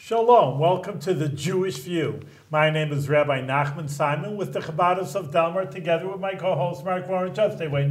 Shalom, welcome to the Jewish View. My name is Rabbi Nachman Simon with the Chabadis of Delmar, together with my co-host Mark Warren, Stateway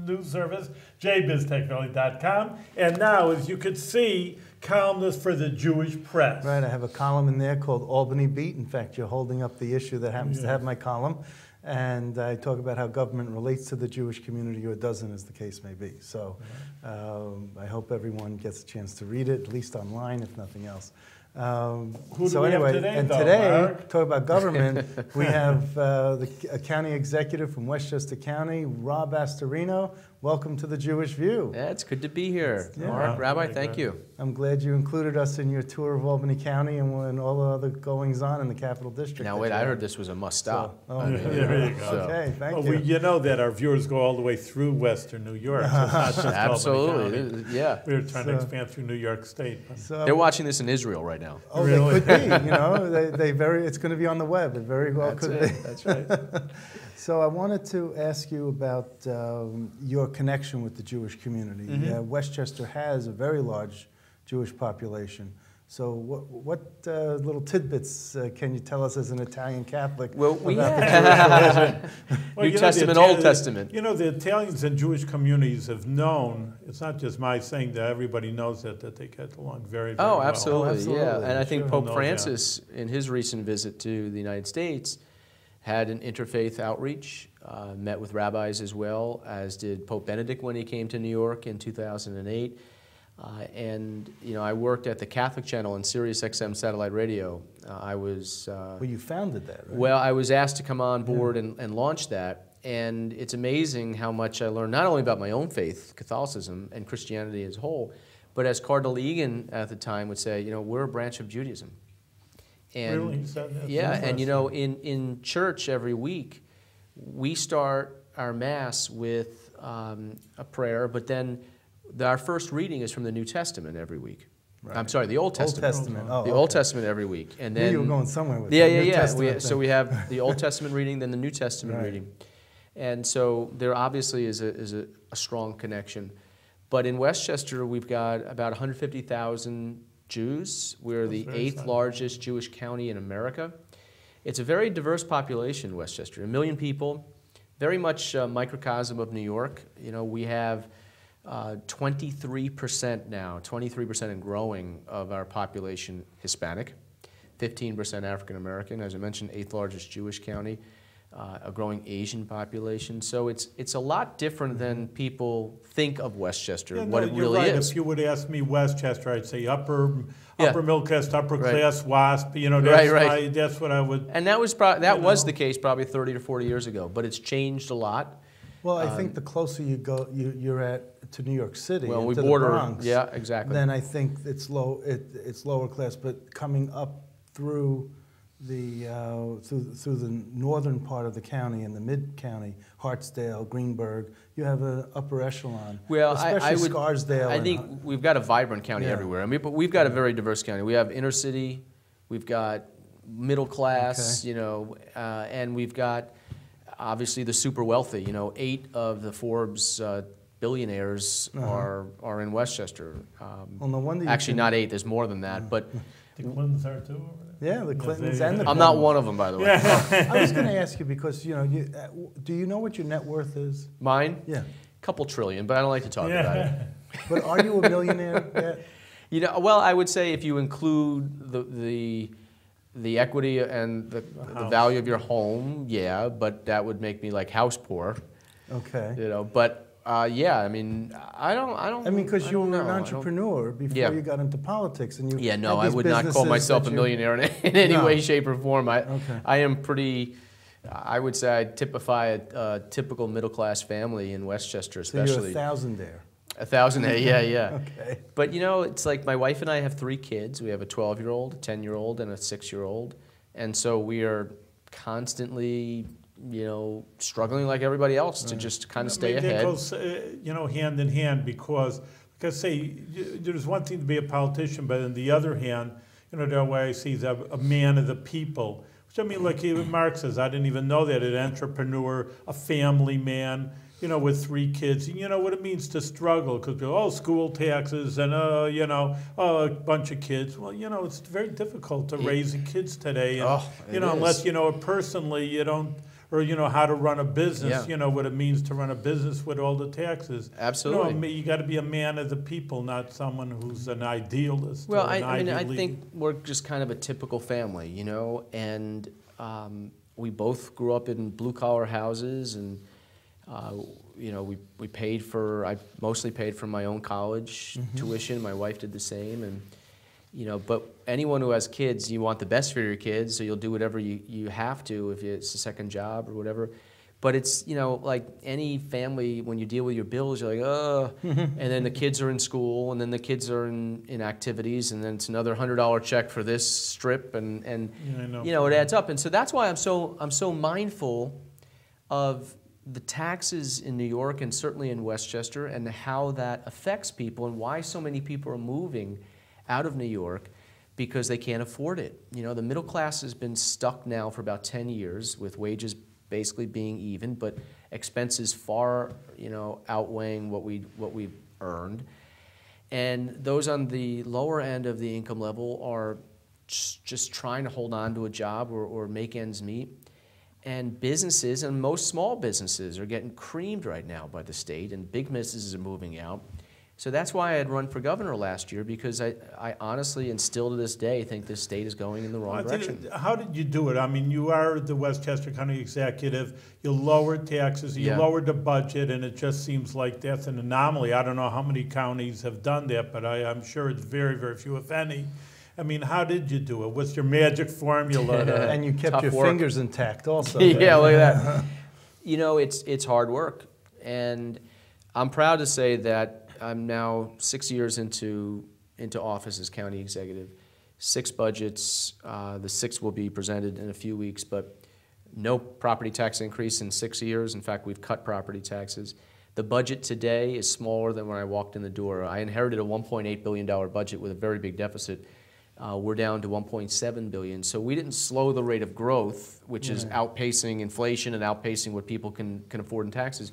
News Service, jbiztechvalley.com. And now, as you could see, columnist for the Jewish Press. Right, I have a column in there called Albany Beat. In fact, you're holding up the issue that happens to have my column. And I talk about how government relates to the Jewish community, or doesn't, as the case may be. So I hope everyone gets a chance to read it, at least online, if nothing else. Who do we have today, today, talk about government, we have a county executive from Westchester County, Rob Astorino. Welcome to the Jewish View. Yeah, it's good to be here. Yeah. Mark, Rabbi, thank you. I'm glad you included us in your tour of Albany County and all the other goings-on in the Capital District. Now wait, I heard this was a must-stop. There you go. Okay, thank you. You know that our viewers go all the way through Western New York. So it's not just Absolutely, Albany County. yeah. We're trying to expand through New York State. They're watching this in Israel right now. Oh, Really? they could be. You know, it's going to be on the web. It very well could be. That's right. So I wanted to ask you about your connection with the Jewish community. Westchester has a very large Jewish population. So what little tidbits can you tell us as an Italian Catholic about the Jewish religion? New Testament, Old Testament. You know, the Italians and Jewish communities have known, it's not just my saying that, everybody knows that they get along very, very well. Absolutely, yeah. And I think Sure. Pope Francis, in his recent visit to the United States, had an interfaith outreach, met with rabbis as well, as did Pope Benedict when he came to New York in 2008. And you know, I worked at the Catholic channel on Sirius XM satellite radio. I was Well, you founded that, right? well, I was asked to come on board and launch that, and it's amazing how much I learned not only about my own faith, Catholicism, and Christianity as a whole, but as Cardinal Egan at the time would say, you know, we're a branch of Judaism. And Really? You said that? yeah, and you know, in church every week, we start our Mass with a prayer, but then our first reading is from the New Testament every week. Right. I'm sorry, the Old Testament. Old Testament. Oh, the Old Testament every week, and then you were going somewhere with yeah, that. New yeah. Testament So we have the Old Testament reading, then the New Testament Right. reading, and so there obviously is a strong connection. But in Westchester, we've got about 150,000 Jews. We're the 8th largest Jewish county in America. It's a very diverse population, Westchester. 1 million people, very much a microcosm of New York. You know, we have 23% now, 23% and growing of our population Hispanic, 15% African American, as I mentioned, 8th largest Jewish county, a growing Asian population. So it's a lot different than people think of Westchester, what it really is. If you would ask me Westchester, I'd say upper middle class, upper class, WASP. You know, that's what I would. And that was the case probably 30 to 40 years ago, but it's changed a lot. Well, I think the closer you go, you're to New York City, well, we to border, the Bronx, yeah, exactly. Then I think it's lower class. But coming up through the through the northern part of the county and the mid county, Hartsdale, Greenburgh, you have an upper echelon. Well, especially Scarsdale. I think we've got a vibrant county everywhere. I mean, but we've got a very diverse county. We have inner city, we've got middle class, you know, and we've got obviously the super wealthy. You know, 8 of the Forbes billionaires are in Westchester. Well, no wonder actually, not 8. There's more than that, but. The Clintons are too over there? Yeah, the Clintons and the I'm not one of them, by the way. I was going to ask you because, you know, do you know what your net worth is? Mine? Yeah. Couple trillion, but I don't like to talk about it. But are you a millionaire yet? You know, well, I would say if you include the equity and the value of your home, yeah, but that would make me like house poor. Okay. You know, but yeah, I mean, I don't. I mean, because you were an entrepreneur before you got into politics, and you. Yeah, no, I would not call myself a millionaire in any way, shape, or form. I am pretty. I would say I typify a typical middle class family in Westchester, especially. So you're a thousandaire. A thousandaire, yeah. Okay. But you know, it's like my wife and I have 3 kids. We have a 12-year-old, a 10-year-old, and a 6-year-old, and so we are constantly, you know, struggling like everybody else to just kind of stay ahead. It goes, you know, hand in hand because, like I say, there's one thing to be a politician, but on the other hand, you know, the way I see is a man of the people. Which I mean, like even Mark says, I didn't even know that, an entrepreneur, a family man. you know, with 3 kids, and you know what it means to struggle, because school taxes and a bunch of kids. Well, you know, it's very difficult to raise kids today, and you know, unless you know it personally, you don't, or you know how to run a business. You know what it means to run a business with all the taxes. Absolutely. You know, you got to be a man of the people, not someone who's an idealist. Well, or an I mean, I Ivy League. think we're just kind of a typical family, you know, and we both grew up in blue-collar houses, and you know, we paid for, I mostly paid for my own college tuition. My wife did the same, and you know, but anyone who has kids, you want the best for your kids, so you'll do whatever you have to if it's a second job or whatever. But it's, you know, like any family, when you deal with your bills, you're like, oh, and then the kids are in school, and then the kids are in activities, and then it's another $100 check for this strip, and you know, it adds up. And so that's why I'm so mindful of the taxes in New York and certainly in Westchester, and how that affects people, and why so many people are moving out of New York, because they can't afford it. You know, the middle class has been stuck now for about 10 years with wages basically being even, but expenses far, you know, outweighing what we've earned. And those on the lower end of the income level are just trying to hold on to a job or make ends meet. And businesses, and most small businesses, are getting creamed right now by the state, and big businesses are moving out. So that's why I had run for governor last year, because I honestly, and still to this day, think this state is going in the wrong direction. How did you do it? I mean, you are the Westchester County executive. You lowered taxes, you lowered the budget, and it just seems like that's an anomaly. I don't know how many counties have done that, but I'm sure it's very, very few, if any. I mean, how did you do it? What's your magic formula? And you kept your fingers intact also. Yeah, look at that. You know, it's hard work. And I'm proud to say that I'm now 6 years into office as county executive. 6 budgets. The 6th will be presented in a few weeks, but no property tax increase in 6 years. In fact, we've cut property taxes. The budget today is smaller than when I walked in the door. I inherited a $1.8 billion budget with a very big deficit. We're down to $1.7 billion. So we didn't slow the rate of growth, which is outpacing inflation and outpacing what people can afford in taxes.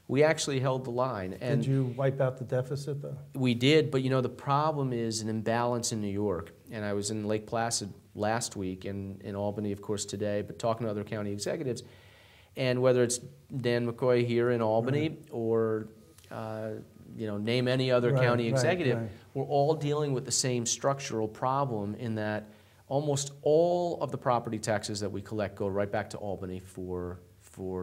We actually held the line. And did you wipe out the deficit, though? We did, but you know, the problem is an imbalance in New York. And I was in Lake Placid last week, and in Albany, of course, today, but talking to other county executives. And whether it's Dan McCoy here in Albany or you know, name any other county executive, we're all dealing with the same structural problem, in that almost all of the property taxes that we collect go right back to Albany for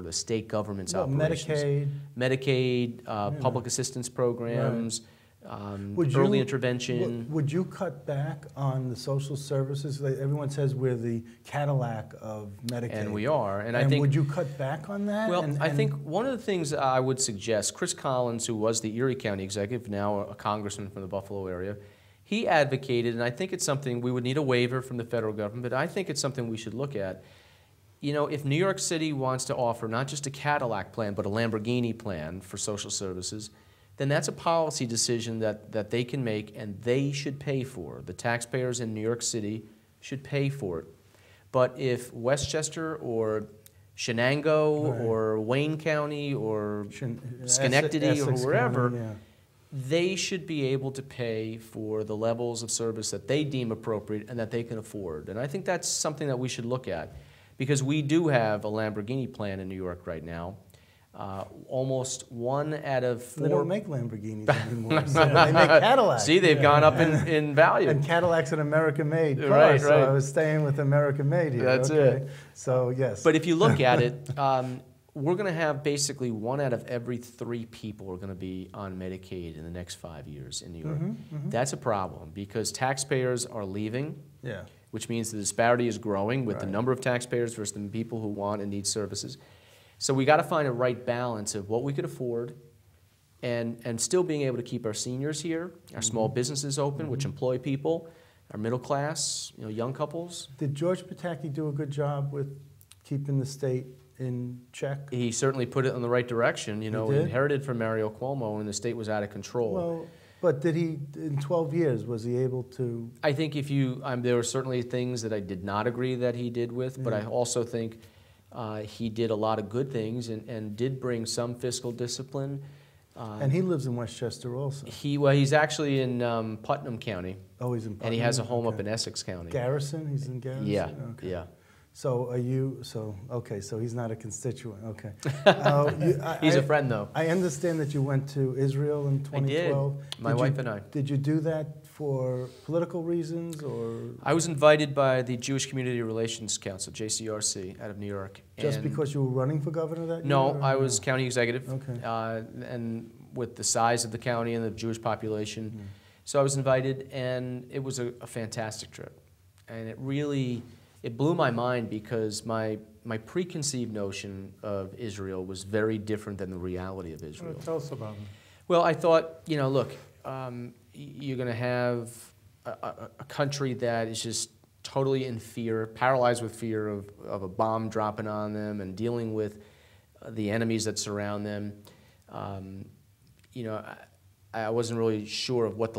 the state government's operations. Medicaid, public assistance programs, early intervention. Would you cut back on the social services? Everyone says we're the Cadillac of Medicaid. And we are. And I think, think, would you cut back on that? Well, I think one of the things I would suggest, Chris Collins, who was the Erie County executive, now a congressman from the Buffalo area, he advocated, and I think it's something, we would need a waiver from the federal government, but I think it's something we should look at. You know, if New York City wants to offer not just a Cadillac plan, but a Lamborghini plan for social services, then that's a policy decision that they can make, and they should pay for. The taxpayers in New York City should pay for it. But if Westchester or Shenango or Wayne County or Schenectady or wherever, County, they should be able to pay for the levels of service that they deem appropriate and that they can afford. And I think that's something that we should look at, because we do have a Lamborghini plan in New York right now. Almost 1 out of 4. They don't make Lamborghinis anymore. So they make Cadillacs. See, they've gone up in value. And Cadillac's an American-made car, right. so I was staying with American-made here. That's it. So, yes. But if you look at it, we're going to have basically 1 out of every 3 people are going to be on Medicaid in the next 5 years in New York. That's a problem, because taxpayers are leaving, which means the disparity is growing with the number of taxpayers versus the people who want and need services. So we got to find a right balance of what we could afford and still being able to keep our seniors here, our small businesses open, which employ people, our middle class, you know, young couples. Did George Pataki do a good job with keeping the state in check? He certainly put it in the right direction. You know, he inherited from Mario Cuomo when the state was out of control. Well, but did he, in 12 years, was he able to? I think if you, there were certainly things that I did not agree that he did with, but I also think He did a lot of good things and did bring some fiscal discipline. And he lives in Westchester also. He's actually in Putnam County. Oh, he's in Putnam. And he has a home okay. up in Essex County. Garrison? He's in Garrison? Yeah, okay. yeah. So okay, so he's not a constituent, okay. He's a friend, though. I understand that you went to Israel in 2012. I did, my wife and I. Did you do that for political reasons, or? I was invited by the Jewish Community Relations Council, JCRC, out of New York. Just because you were running for governor that year? No, I was county executive. Okay. And with the size of the county and the Jewish population. So I was invited, and it was a fantastic trip. And it blew my mind because my preconceived notion of Israel was very different than the reality of Israel. Tell us about it. Well, I thought, look, you're going to have a country that is just totally in fear, paralyzed with fear of a bomb dropping on them and dealing with the enemies that surround them. I wasn't really sure of what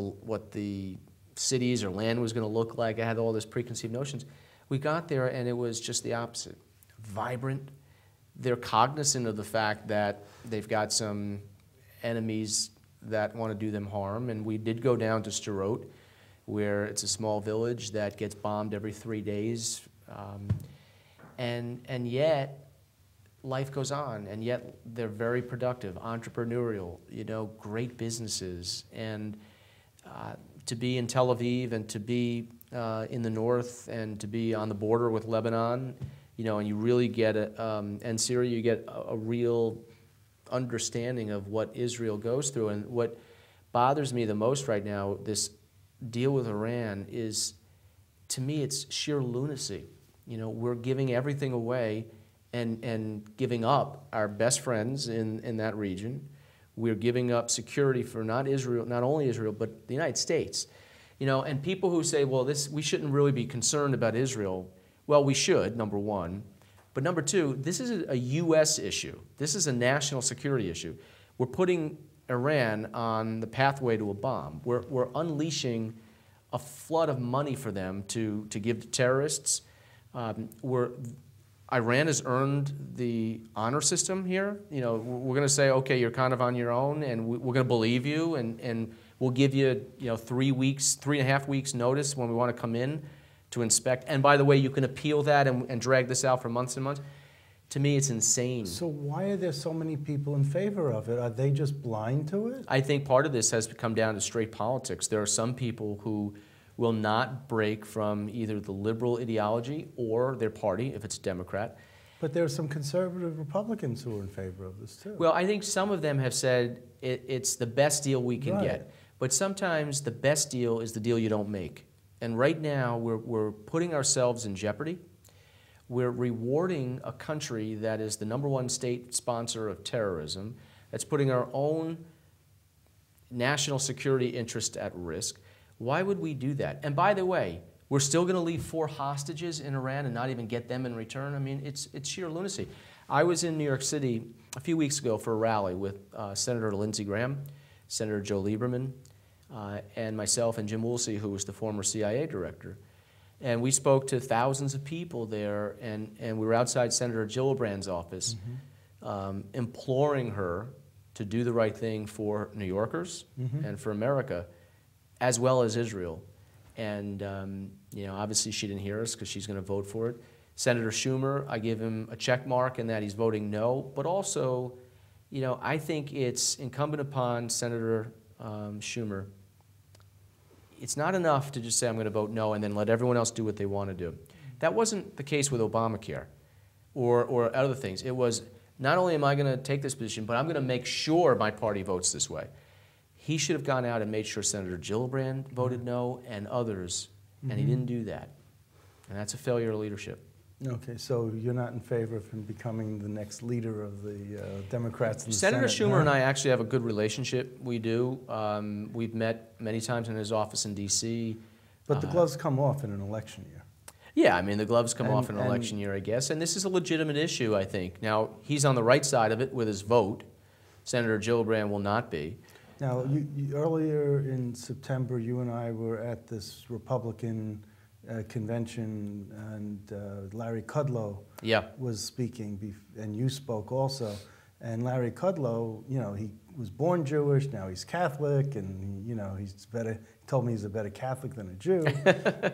the cities or land was going to look like. I had all these preconceived notions. We got there, and it was just the opposite. Vibrant. They're cognizant of the fact that they've got some enemies that want to do them harm, and we did go down to Sderot, where it's a small village that gets bombed every 3 days, and yet life goes on, and yet they're very productive, entrepreneurial, great businesses, and to be in Tel Aviv and to be in the north and to be on the border with Lebanon, and you really get and Syria, you get a real understanding of what Israel goes through. And what bothers me the most right now, this deal with Iran, is, to me, it's sheer lunacy. We're giving everything away and giving up our best friends in that region. We're giving up security for not only Israel, but the United States. And people who say, well, we shouldn't really be concerned about Israel. Well, we should, number one. But number two, this is a U.S. issue. This is a national security issue. We're putting Iran on the pathway to a bomb. We're unleashing a flood of money for them to give to terrorists. Iran has earned the honor system here. We're going to say, okay, you're kind of on your own, and we're going to believe you, and we'll give you, 3 weeks, 3.5 weeks notice when we want to come in to inspect. And by the way, you can appeal that and drag this out for months and months. To me, it's insane. So why are there so many people in favor of it? Are they just blind to it? I think part of this has come down to straight politics. There are some people who will not break from either the liberal ideology or their party, if it's a Democrat. But there are some conservative Republicans who are in favor of this, too. Well, I think some of them have said it's the best deal we can get. But sometimes the best deal is the deal you don't make. And right now, we're putting ourselves in jeopardy. We're rewarding a country that is the #1 state sponsor of terrorism, that's putting our own national security interest at risk. Why would we do that? And by the way, we're still going to leave 4 hostages in Iran and not even get them in return? I mean, it's sheer lunacy. I was in New York City a few weeks ago for a rally with Senator Lindsey Graham, Senator Joe Lieberman, and myself and Jim Woolsey, who was the former CIA director. And we spoke to thousands of people there, and we were outside Senator Gillibrand's office, imploring her to do the right thing for New Yorkers and for America, as well as Israel. And obviously she didn't hear us because she's going to vote for it. Senator Schumer, I give him a check mark in that he's voting no, but also, I think it's incumbent upon Senator Schumer. It's not enough to just say I'm going to vote no and then let everyone else do what they want to do. That wasn't the case with Obamacare or other things. It was, not only am I going to take this position, but I'm going to make sure my party votes this way. He should have gone out and made sure Senator Gillibrand voted no and others, and he didn't do that. And that's a failure of leadership. Okay, so you're not in favor of him becoming the next leader of the Democrats in the Senator Senate? Schumer and I actually have a good relationship. We do. We've met many times in his office in D.C. But the gloves come off in an election year. Yeah, I mean, the gloves come off in an election year, I guess. And this is a legitimate issue, I think. Now, he's on the right side of it with his vote. Senator Gillibrand will not be. Now, earlier in September, you and I were at this Republican convention, and Larry Kudlow Yeah. was speaking, and you spoke also. And Larry Kudlow, you know, he was born Jewish, now he's Catholic, and you know, he's better. He told me he's a better Catholic than a Jew.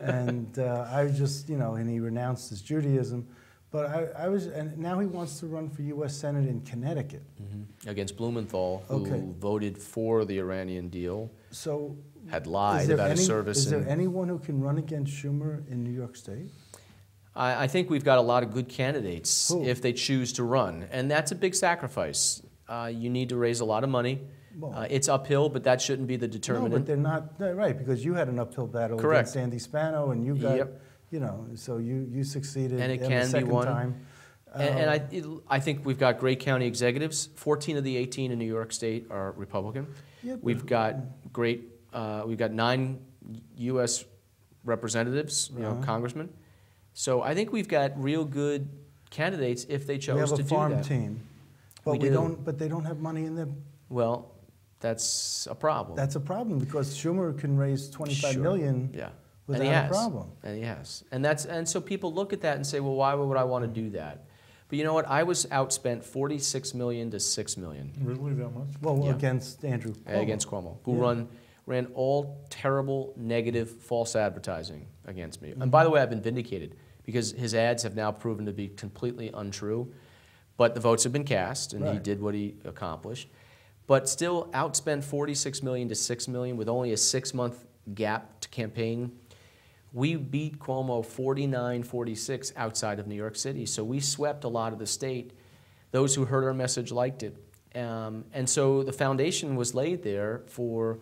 And I was just, you know, and he renounced his Judaism. But and now he wants to run for U.S. Senate in Connecticut. Against Blumenthal, who voted for the Iranian deal, so had lied about his service. Is there anyone who can run against Schumer in New York State? I think we've got a lot of good candidates Who? if they choose to run, and that's a big sacrifice. You need to raise a lot of money. Well, It's uphill, but that shouldn't be the no, determinant. but they're not, right, because you had an uphill battle Correct. against Andy Spano, and you got, Yep. you know, so you succeeded And it the can be second won. time. And I think we've got great county executives. 14 of the 18 in New York State are Republican. Yeah, We've got we've got 9 U.S. representatives, you know, congressmen. So I think we've got real good candidates if they chose to do that. We have a farm team, but We do. But they don't have money in their. Well, that's a problem. That's a problem because Schumer can raise 25 Sure. million Yeah. without and he has. a problem. And he has. And so people look at that and say, well, why would I want to do that? But you know what? I was outspent $46 million to $6 million. Really that much? Well, Yeah. against Andrew Cuomo. Against Cuomo, who ran all terrible, negative, false advertising against me. And by the way, I've been vindicated because his ads have now proven to be completely untrue. But the votes have been cast, and he did what he accomplished. But still outspent $46 million to $6 million with only a 6-month gap to campaign. We beat Cuomo 49-46 outside of New York City. So we swept a lot of the state. Those who heard our message liked it. And so the foundation was laid there for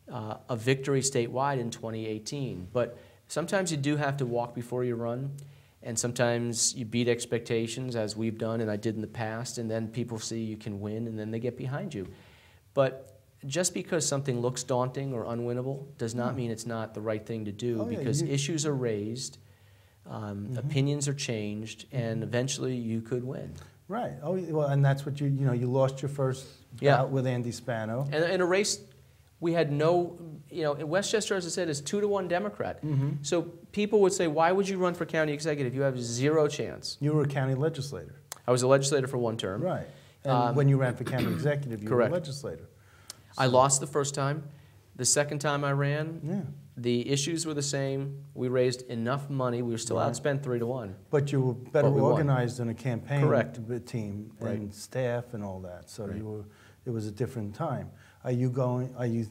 a victory statewide in 2018. But sometimes you do have to walk before you run. And sometimes you beat expectations, as we've done and I did in the past, and then people see you can win, and then they get behind you. But just because something looks daunting or unwinnable does not mean it's not the right thing to do, because issues are raised, opinions are changed, and eventually you could win. Right. Oh, well, and that's what you lost your first bout with Andy Spano. And in a race, we had no, in Westchester, as I said, is 2-to-1 Democrat. So people would say, why would you run for county executive? You have 0 chance. You were a county legislator. I was a legislator for 1 term. Right. And when you ran for county executive, you were a legislator. I lost the first time. The second time I ran, the issues were the same. We raised enough money. We were still outspent 3-to-1. But you were better organized in a campaign team and staff and all that. So it was a different time. Are you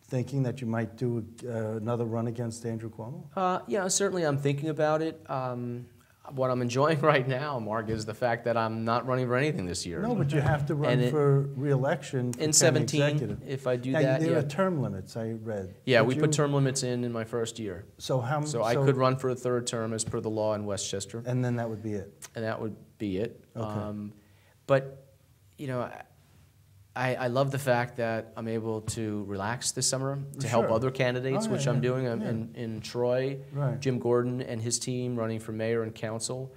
thinking that you might do another run against Andrew Cuomo? Yeah, certainly I'm thinking about it. What I'm enjoying right now, Mark, is the fact that I'm not running for anything this year. No, but you have to run for re-election in 17. If I do that, there are term limits, I read. Yeah, we put term limits in my first year. So I could run for a 3rd term as per the law in Westchester. And then that would be it. And that would be it. Okay. But I love the fact that I'm able to relax this summer to help other candidates, which I'm doing. I'm in Troy, Jim Gordon and his team running for mayor and council,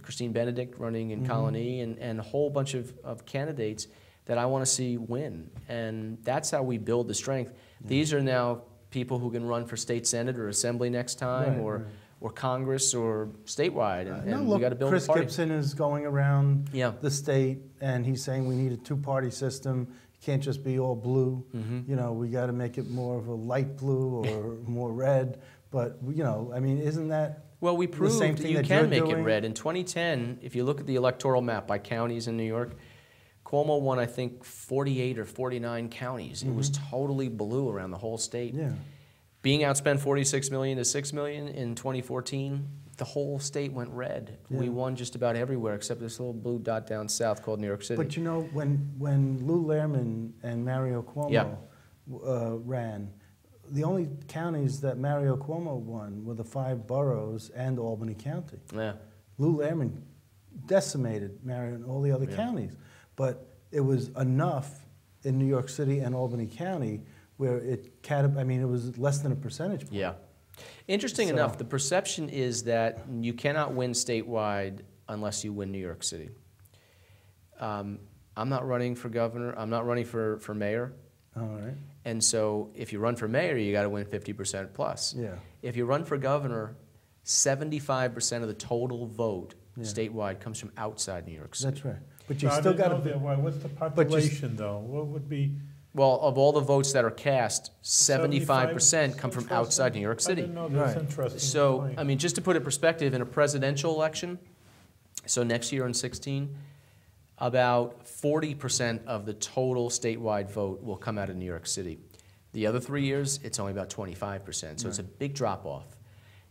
Christine Benedict running in Colony, and a whole bunch of candidates that I want to see win. And that's how we build the strength. These are now people who can run for state senate or assembly next time, or Congress or statewide, and we got to build Chris a party. Gibson is going around the state, and he's saying we need a 2-party system. It can't just be all blue. We got to make it more of a light blue or more red. But I mean, isn't that well? We proved the same thing you that can you're make doing? it red. In 2010, if you look at the electoral map by counties in New York, Cuomo won, I think, 48 or 49 counties. It was totally blue around the whole state. Yeah. Being outspent $46 million to $6 million in 2014, the whole state went red. Yeah. We won just about everywhere except this little blue dot down south called New York City. But when Lou Lehrman and Mario Cuomo ran, the only counties that Mario Cuomo won were the 5 boroughs and Albany County. Yeah. Lou Lehrman decimated Mario and all the other counties. But it was enough in New York City and Albany County where it was less than a percentage point. Yeah. Interesting enough, the perception is that you cannot win statewide unless you win New York City. I'm not running for governor. I'm not running for mayor. All right. And so if you run for mayor, you got to win 50% plus. Yeah. If you run for governor, 75% of the total vote Yeah. statewide comes from outside New York City. That's right. But you I still didn't got know to. that. Why? What's the population, though? What would be? Well, of all the votes that are cast, 75% come from Interesting. outside New York I City. didn't know. That's Right. interesting. So, point. I mean, just to put it in perspective, in a presidential election, so next year in 16, about 40% of the total statewide vote will come out of New York City. The other 3 years, it's only about 25%, so it's a big drop-off.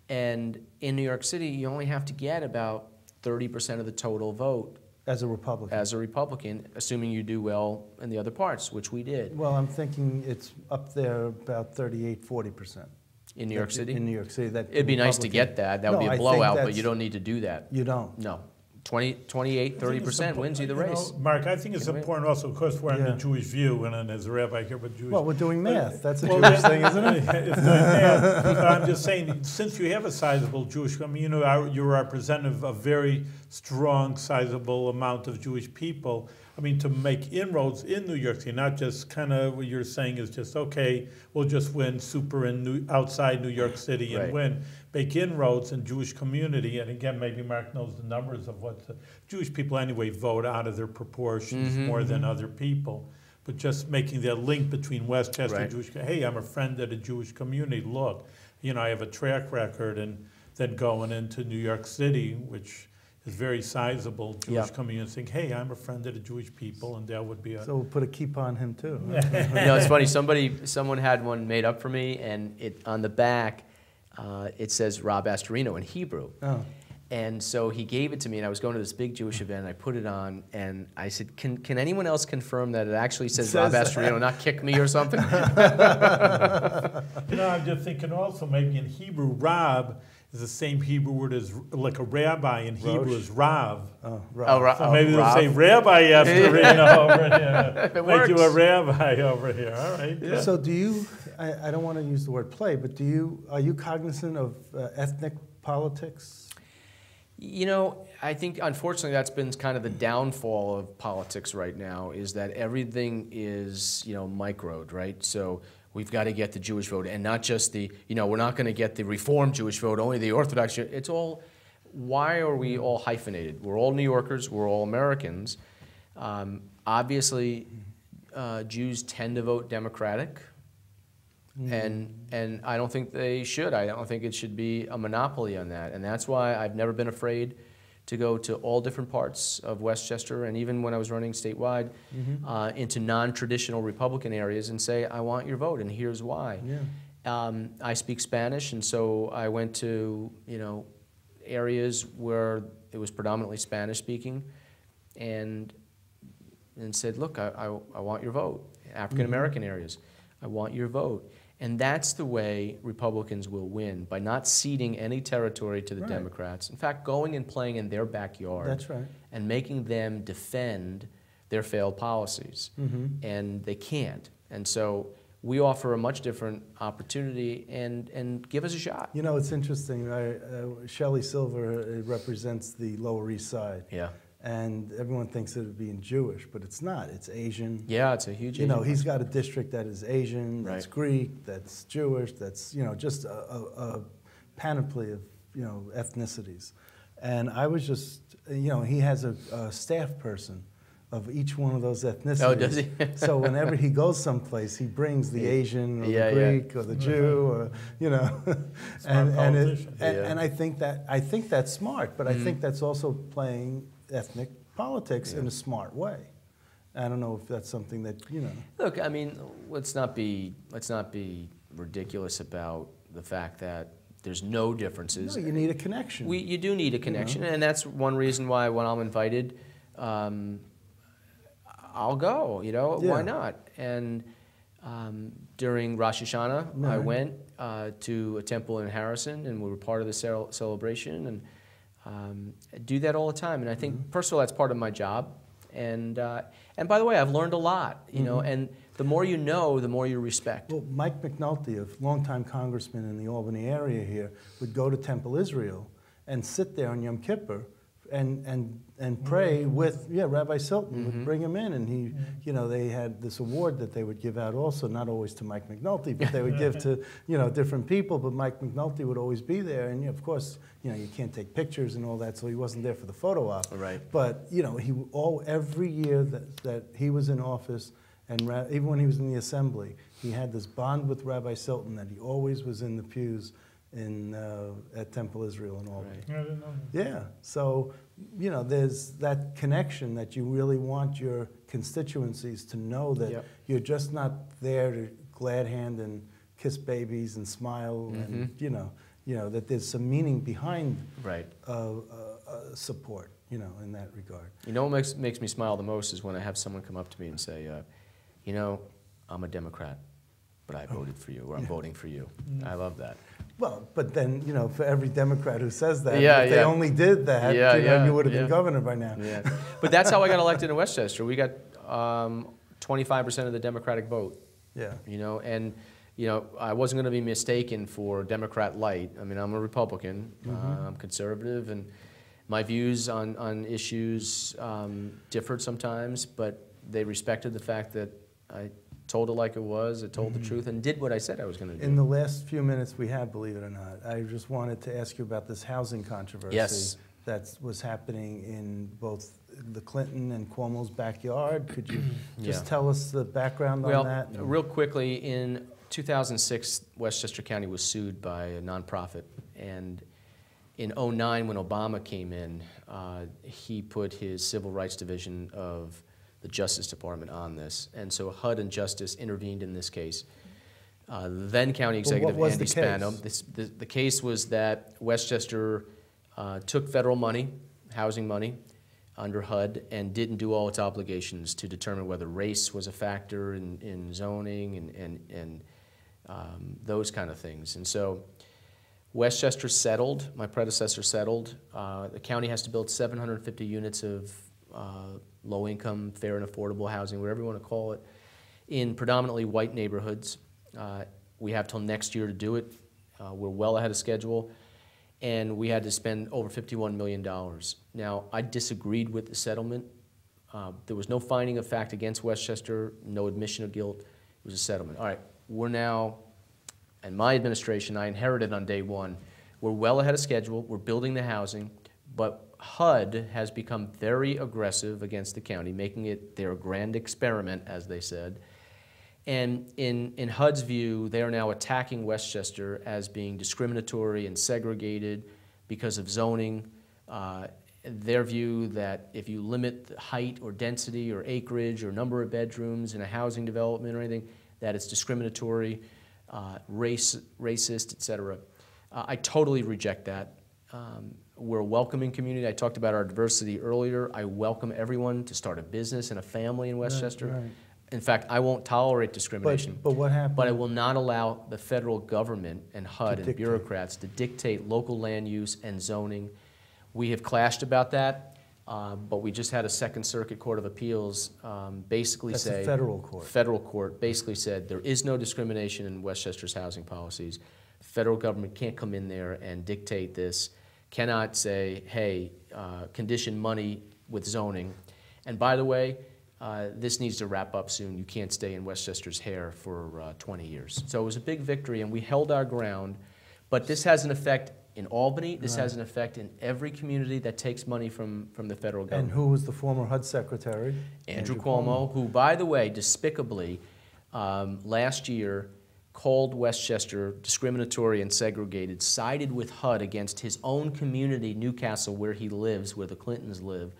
And in New York City, you only have to get about 30% of the total vote As a Republican. as a Republican, assuming you do well in the other parts, which we did. Well, I'm thinking it's up there about 38–40%. In New York City? In New York City. That It'd be nice to Republican- get that. That would No, be I a think blowout, but that's- you don't need to do that. You don't. No. 28, 30% wins you the race. Mark, I think it's Can we- important also, of course, we're on Yeah. the Jewish view, and then as a rabbi here, but Jewish. Well, we're doing math. That's a Well, Jewish thing, isn't it? It's doing math. But I'm just saying, since you have a sizable Jewish, I mean, you're representative of a very strong, sizable amount of Jewish people. I mean, to make inroads in New York City, not just kind of what you're saying is just, okay, we'll just win super outside New York City and Right. win. Make inroads in Jewish community, and again, maybe Mark knows the numbers of what the Jewish people anyway vote out of their proportions more than other people. But just making that link between Westchester Right. Jewish, hey, I'm a friend of the Jewish community. Look, I have a track record, and then going into New York City, which is very sizable Jewish Yeah. community, saying, hey, I'm a friend of the Jewish people, and that would be a. So we'll put a keep on him too. It's funny. Someone had one made up for me, and on the back, it says Rob Astorino in Hebrew. Oh. And so he gave it to me, and I was going to this big Jewish event, and I put it on, and I said, can anyone else confirm that it actually says Rob Astorino, not kick me or something? I'm just thinking also maybe in Hebrew, Rab is the same Hebrew word as like a rabbi in Hebrew Rosh. is Rav. Oh, Oh, right. So maybe they'll Rob. say Rabbi Astorino over here. It Make you a works. rabbi over here. All right. Good. So do you, I don't want to use the word play, but are you cognizant of ethnic politics? I think unfortunately that's been kind of the downfall of politics right now, is that everything is, microed, right? So we've got to get the Jewish vote, and not just we're not going to get the Reformed Jewish vote, only the Orthodox. It's all, why are we all hyphenated? We're all New Yorkers, we're all Americans. Obviously, Jews tend to vote Democratic. And I don't think they should. I don't think it should be a monopoly on that. And that's why I've never been afraid to go to all different parts of Westchester, and even when I was running statewide, into non-traditional Republican areas, and say, I want your vote, and here's why. Yeah. I speak Spanish, and so I went to areas where it was predominantly Spanish speaking, and said, look, I want your vote. African American areas, I want your vote. And that's the way Republicans will win, by not ceding any territory to the Right. Democrats. In fact, going and playing in their backyard. That's right. And making them defend their failed policies. And they can't. And so we offer a much different opportunity, and give us a shot. It's interesting. Shelley Silver represents the Lower East Side. Yeah. And everyone thinks of it being Jewish, but it's not. It's Asian. Yeah, it's a huge Asian He's got a district that is Asian, that's Right. Greek, that's Jewish, that's, just a panoply of, ethnicities. And I was just, he has a staff person of each one of those ethnicities. Oh, does he? So whenever he goes someplace, he brings the Asian or Yeah, the yeah. Greek or the Jew, or, Smart politician. and I think that's smart, but I think that's also playing ethnic politics in a smart way. I don't know if that's something that, Look, I mean, let's not be ridiculous about the fact that there's no differences. No, you need a connection. You do need a connection, and that's one reason why when I'm invited, I'll go. Why not? And during Rosh Hashanah, I went to a temple in Harrison, and we were part of the celebration, and do that all the time. And I think, first of all, that's part of my job. And by the way, I've learned a lot, and the more you know, the more you respect. Well, Mike McNulty, a longtime congressman in the Albany area here, would go to Temple Israel and sit there on Yom Kippur and pray with Rabbi Silton would bring him in, and he they had this award that they would give out also, not always to Mike McNulty, but they would give to different people, but Mike McNulty would always be there, and of course you can't take pictures and all that, so he wasn't there for the photo op. Right. But every year that he was in office, and even when he was in the assembly, he had this bond with Rabbi Silton that he always was in the pews at Temple Israel in Albany. I didn't know that. Yeah, so there's that connection that you really want your constituencies to know that you're just not there to glad hand and kiss babies and smile, and that there's some meaning behind support, in that regard. What makes me smile the most is when I have someone come up to me and say, I'm a Democrat, but I voted for you, or I'm voting for you. I love that. Well, but then, for every Democrat who says that, if they only did that, you would have been governor by now. Yeah. But that's how I got elected in Westchester. We got 25% of the Democratic vote. Yeah. And I wasn't going to be mistaken for Democrat light. I mean, I'm a Republican. I'm conservative, and my views on issues differed sometimes, but they respected the fact that I told it like it was, I told the truth, and did what I said I was going to do. In the last few minutes we have, believe it or not, I just wanted to ask you about this housing controversy that was happening in both the Clinton and Cuomo's backyard. Could you just tell us the background on that? Well, real quickly, in 2006, Westchester County was sued by a nonprofit, and in 2009, when Obama came in, he put his Civil Rights Division of the Justice Department on this, and so HUD and Justice intervened in this case. Then County Executive Andy Spano. The case was that Westchester took federal money, housing money, under HUD, and didn't do all its obligations to determine whether race was a factor in zoning and those kind of things. And so Westchester settled, my predecessor settled. The county has to build 750 units of low-income, fair and affordable housing, whatever you want to call it, in predominantly white neighborhoods. We have till next year to do it. We're well ahead of schedule, and we had to spend over $51 million. Now, I disagreed with the settlement. There was no finding of fact against Westchester, no admission of guilt. It was a settlement. All right, we're now, and my administration, I inherited on day one, we're well ahead of schedule. We're building the housing, but HUD has become very aggressive against the county, making it their grand experiment, as they said. And in HUD's view, they are now attacking Westchester as being discriminatory and segregated because of zoning. Their view that if you limit the height or density or acreage or number of bedrooms in a housing development or anything, that it's discriminatory, racist, et cetera. I totally reject that. We're a welcoming community. I talked about our diversity earlier. I welcome everyone to start a business and a family in Westchester. Right. In fact, I won't tolerate discrimination. But what happened? But I will not allow the federal government and HUD and bureaucrats to dictate local land use and zoning. We have clashed about that, but we just had a Second Circuit Court of Appeals basically say— That's a federal court. Federal court basically said there is no discrimination in Westchester's housing policies. The federal government can't come in there and dictate this, cannot say, hey, condition money with zoning. And by the way, this needs to wrap up soon. You can't stay in Westchester's hair for 20 years. So it was a big victory, and we held our ground. But this has an effect in Albany. This has an effect in every community that takes money from the federal government. And who was the former HUD secretary? Andrew Cuomo, who, by the way, despicably, last year called Westchester discriminatory and segregated, sided with HUD against his own community, Newcastle, where he lives, where the Clintons live.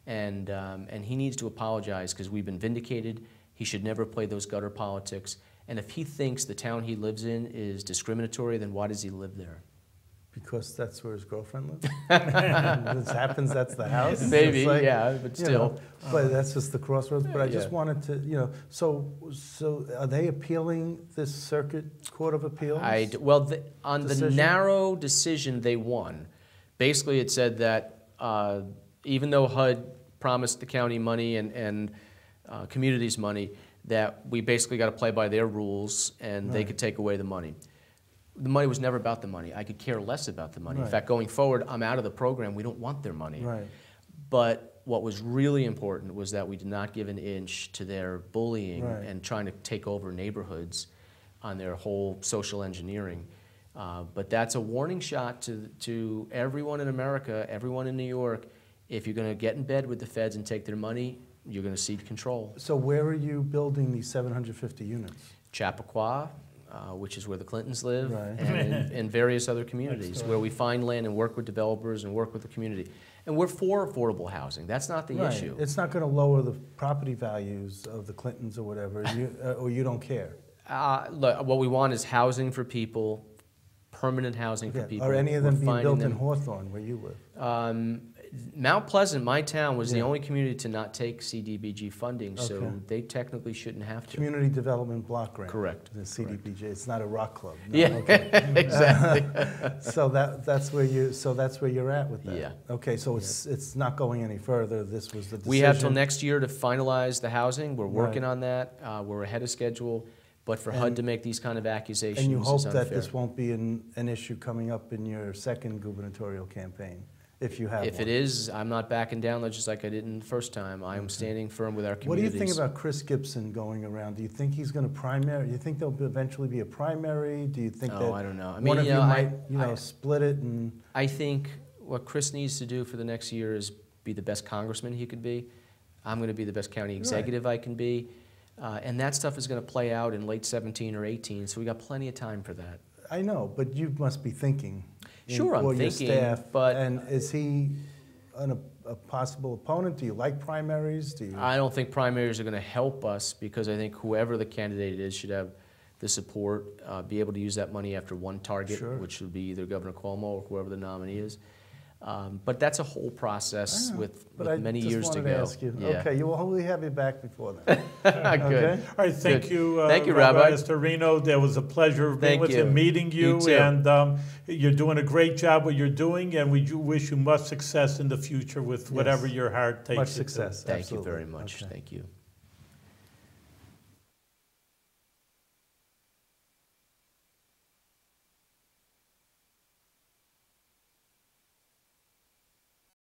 And he needs to apologize because we've been vindicated. He should never play those gutter politics. And if he thinks the town he lives in is discriminatory, then why does he live there? Because that's where his girlfriend lives? This happens, that's the house? Maybe, like, yeah, but still. But that's just the crossroads. But I just wanted to, so are they appealing this Circuit Court of Appeals? On the narrow decision they won, basically it said that even though HUD promised the county money and communities money, that we basically got to play by their rules and they could take away the money. the money was never about the money. I could care less about the money. Right. In fact, going forward, I'm out of the program. We don't want their money. Right. But what was really important was that we did not give an inch to their bullying Right. and trying to take over neighborhoods on their whole social engineering. But that's a warning shot to everyone in America, everyone in New York. If you're going to get in bed with the feds and take their money, you're going to cede control. So where are you building these 750 units? Chappaqua, which is where the Clintons live, Right. and in various other communities where we find land and work with developers and work with the community. And we're for affordable housing. That's not the Right. issue. It's not going to lower the property values of the Clintons or whatever, or you don't care. Look, what we want is housing for people, permanent housing for Okay. people. Are any of them We're being finding built them- in Hawthorne, where you live? Mount Pleasant, my town, was the Yeah. only community to not take CDBG funding, so Okay. they technically shouldn't have to. Community Development Block Grant. Correct. The CDBG. It's not a rock club. No, Yeah, okay. exactly. So that's where you're at with that. Yeah. Okay, so it's not going any further. This was the decision. We have till next year to finalize the housing. We're working Right. on that. We're ahead of schedule. But for HUD to make these kind of accusations And you hope is unfair. that this won't be an issue coming up in your second gubernatorial campaign, if you have If one. it is, I'm not backing down just like I didn't the first time. I am standing firm with our What do you communities. think about Chris Gibson going around? Do you think he's going to primary? Do you think there'll eventually be a primary? Do you think that I don't know. I one mean, of you you know, might split it? And I think what Chris needs to do for the next year is be the best congressman he could be. I'm going to be the best county executive I can be. And that stuff is going to play out in late 17 or 18, so we got plenty of time for that. I know, but you must be thinking. Sure, I'm or your thinking, staff. but- And is he a possible opponent? Do you like primaries? Do you? I don't think primaries are going to help us because I think whoever the candidate is should have the support, be able to use that money after one target, Sure. which would be either Governor Cuomo or whoever the nominee is. But that's a whole process with many years to go. I just wanted to ask you. Okay, we'll have you back before then. Good. Okay. All right, thank Good. you, Thank you, Rabbi. Astorino. There was a pleasure being Thank with you, you. meeting you, You too. and you're doing a great job what you're doing, and we do wish you much success in the future with whatever your heart takes Much you to. success. Thank Absolutely. you very much. Okay. Thank you.